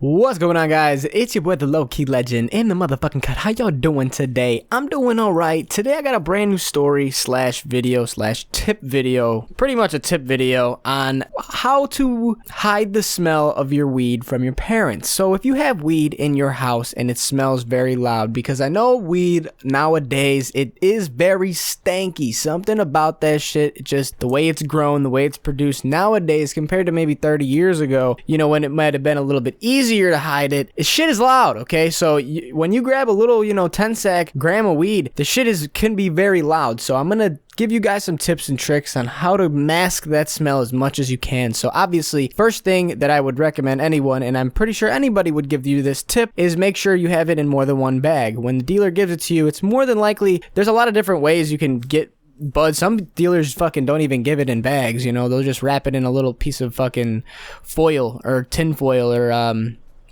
What's going on, guys? It's your boy the LowkeyLegend in the motherfucking cut. How y'all doing today? I'm doing alright. Today I got a brand new story slash video slash tip video, pretty much a tip video on how to hide the smell of your weed from your parents. So if you have weed in your house and it smells very loud, because I know weed nowadays, it is very stanky. Something about that shit, just the way it's grown, the way it's produced nowadays compared to maybe 30 years ago, you know, when it might have been a little bit easier to hide it. Shit is loud, okay? So when you grab a little, 10 sack gram of weed, the shit can be very loud. So I'm gonna give you guys some tips and tricks on how to mask that smell as much as you can. So obviously, first thing that I would recommend anyone, and I'm pretty sure anybody would give you this tip, is make sure you have it in more than one bag. When the dealer gives it to you, it's more than likely, there's a lot of different ways you can get bud. Some dealers fucking don't even give it in bags, they'll just wrap it in a little piece of fucking foil or tin foil or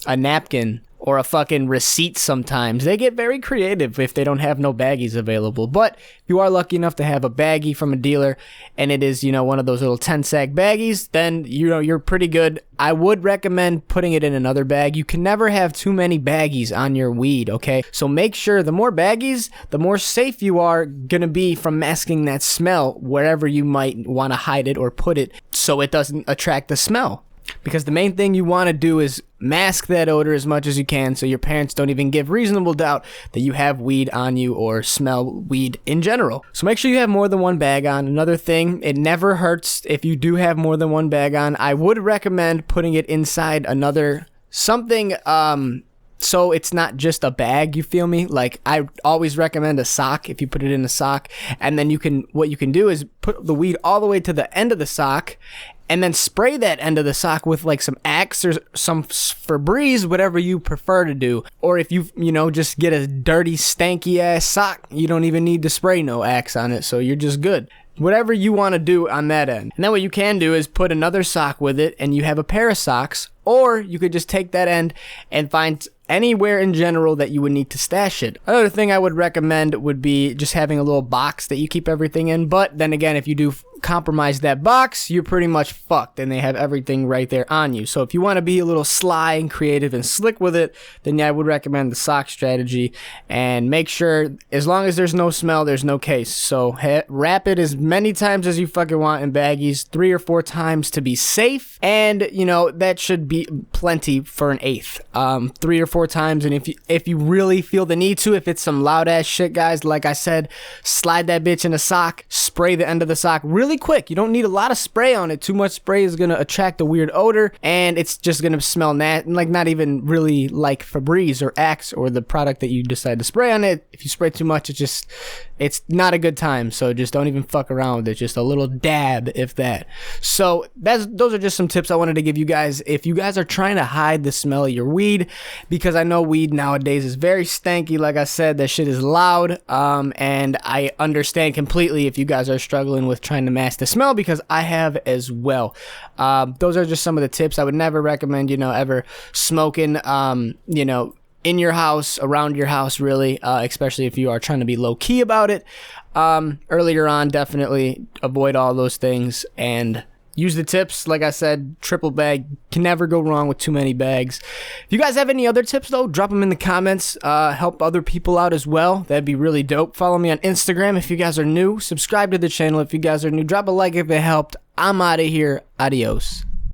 a napkin or a fucking receipt. Sometimes they get very creative if they don't have no baggies available. But if you are lucky enough to have a baggie from a dealer and it is, one of those little 10 sack baggies, then you're pretty good. I would recommend putting it in another bag. You can never have too many baggies on your weed, okay? So make sure the more baggies, the more safe you are gonna be from masking that smell wherever you might want to hide it or put it so it doesn't attract the smell. Because the main thing you want to do is mask that odor as much as you can so your parents don't even give reasonable doubt that you have weed on you or smell weed in general. So make sure you have more than one bag on. Another thing, it never hurts if you do have more than one bag on. I would recommend putting it inside something so it's not just a bag, you feel me? Like, I always recommend a sock if you put it in a sock. And then what you can do is put the weed all the way to the end of the sock and then spray that end of the sock with like some Axe or some Febreze, whatever you prefer to do. Or if you just get a dirty, stanky ass sock, you don't even need to spray no Axe on it, so you're just good. Whatever you want to do on that end. And then what you can do is put another sock with it and you have a pair of socks, or you could just take that end and find anywhere in general that you would need to stash it. Another thing I would recommend would be just having a little box that you keep everything in. But then again, if you do compromise that box, you're pretty much fucked and they have everything right there on you. So if you want to be a little sly and creative and slick with it, then yeah, I would recommend the sock strategy. And make sure, as long as there's no smell, there's no case. So wrap it as many times as you fucking want in baggies, 3 or 4 times to be safe. And that should be plenty for an eighth. 3 or 4 times. And if you really feel the need to, if it's some loud ass shit, guys, like I said, slide that bitch in a sock, spray the end of the sock really quick. You don't need a lot of spray on it. Too much spray is gonna attract a weird odor, and it's just gonna smell not even really like Febreze or Axe or the product that you decide to spray on it. If you spray too much, it's not a good time. So just don't even fuck around with it. Just a little dab, if that. So those are just some tips I wanted to give you guys. If you guys are trying to hide the smell of your weed, because I know weed nowadays is very stanky. Like I said, that shit is loud, and I understand completely if you guys are struggling with trying to mask the smell, because I have as well. Those are just some of the tips. I would never recommend ever smoking in your house, around your house, really, especially if you are trying to be low-key about it. Earlier on, definitely avoid all those things and use the tips. Like I said, triple bag, can never go wrong with too many bags. If you guys have any other tips, though, drop them in the comments. Help other people out as well. That'd be really dope. Follow me on Instagram if you guys are new. Subscribe to the channel if you guys are new. Drop a like if it helped. I'm out of here. Adios.